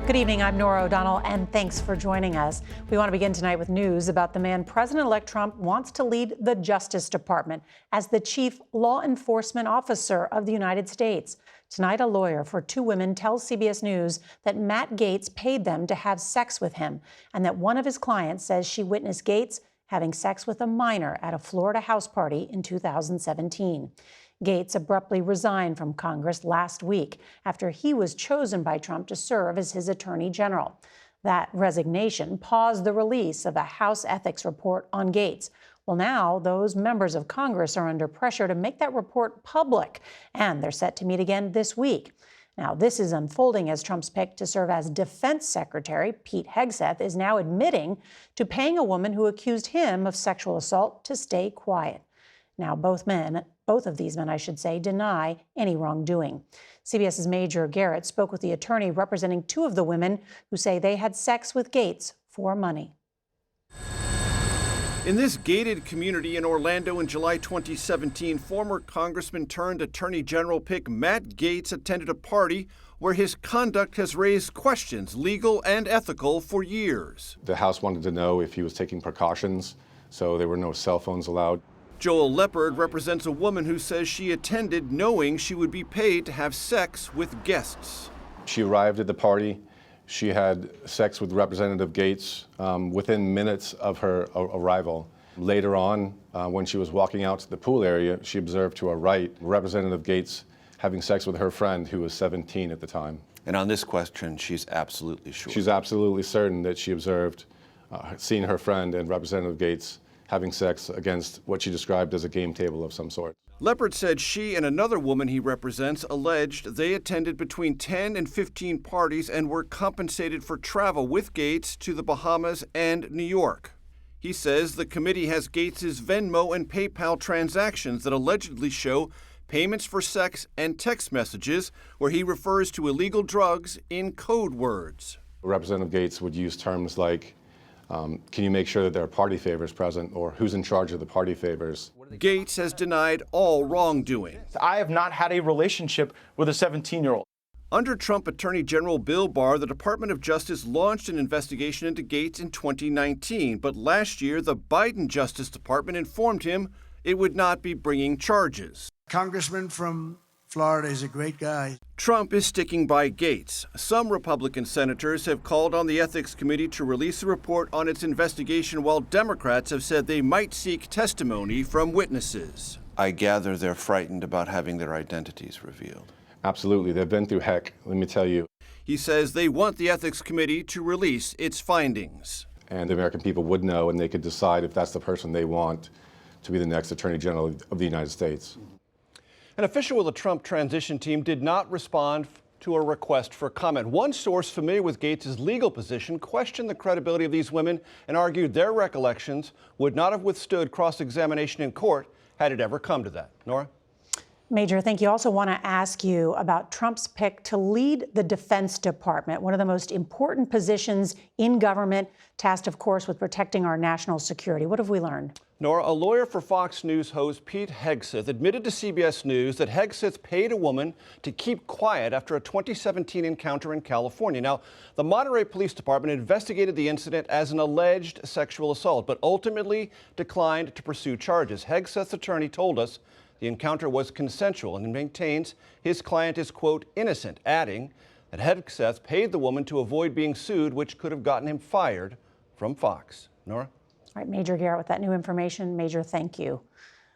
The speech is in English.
Good evening, I'm Norah O'Donnell, and thanks for joining us. We want to begin tonight with news about the man President-elect Trump wants to lead the Justice Department as the chief law enforcement officer of the United States. Tonight, a lawyer for two women tells CBS News that Matt Gaetz paid them to have sex with him, and that one of his clients says she witnessed Gaetz having sex with a minor at a Florida house party in 2017. Gaetz abruptly resigned from Congress last week after he was chosen by Trump to serve as his attorney general. That resignation paused the release of a House ethics report on Gaetz. Well, now those members of Congress are under pressure to make that report public, and they're set to meet again this week. Now, this is unfolding as Trump's pick to serve as defense secretary, Pete Hegseth, is now admitting to paying a woman who accused him of sexual assault to stay quiet. Now, both of these men, deny any wrongdoing. CBS's Major Garrett spoke with the attorney representing two of the women who say they had sex with Gaetz for money. In this gated community in Orlando in July 2017, former Congressman turned Attorney General pick Matt Gaetz attended a party where his conduct has raised questions, legal and ethical, for years. The House wanted to know if he was taking precautions, so there were no cell phones allowed. Joel Leppard represents a woman who says she attended knowing she would be paid to have sex with guests. She arrived at the party. She had sex with Representative Gaetz within minutes of her arrival. Later on, when she was walking out to the pool area, she observed to her right Representative Gaetz having sex with her friend, who was 17 at the time. And on this question, she's absolutely sure. She's absolutely certain that she observed seeing her friend and Representative Gaetz having sex against what she described as a game table of some sort. Leppard said she and another woman he represents alleged they attended between 10 and 15 parties and were compensated for travel with Gaetz to the Bahamas and New York. He says the committee has Gaetz's Venmo and PayPal transactions that allegedly show payments for sex and text messages where he refers to illegal drugs in code words. Representative Gaetz would use terms like, can you make sure that there are party favors present, or who's in charge of the party favors? Gaetz has denied all wrongdoing. I have not had a relationship with a 17-year-old. Under Trump Attorney General Bill Barr, the Department of Justice launched an investigation into Gaetz in 2019. But last year, the Biden Justice Department informed him it would not be bringing charges. Congressman from Florida is a great guy. Trump is sticking by Gaetz. Some Republican senators have called on the Ethics Committee to release a report on its investigation, while Democrats have said they might seek testimony from witnesses. I gather they're frightened about having their identities revealed. Absolutely. They've been through heck, let me tell you. He says they want the Ethics Committee to release its findings. And the American people would know, and they could decide if that's the person they want to be the next Attorney General of the United States. An official with the Trump transition team did not respond to a request for comment. One source familiar with Gaetz' legal position questioned the credibility of these women and argued their recollections would not have withstood cross-examination in court had it ever come to that. Norah? Major, thank you. Also want to ask you about Trump's pick to lead the Defense Department, one of the most important positions in government, tasked, of course, with protecting our national security. What have we learned? Norah, a lawyer for Fox News host Pete Hegseth admitted to CBS News that Hegseth paid a woman to keep quiet after a 2017 encounter in California. Now, the Monterey Police Department investigated the incident as an alleged sexual assault, but ultimately declined to pursue charges. Hegseth's attorney told us the encounter was consensual and maintains his client is, quote, innocent, adding that Hegseth paid the woman to avoid being sued, which could have gotten him fired from Fox. Norah? All right, Major Garrett, with that new information, Major, thank you.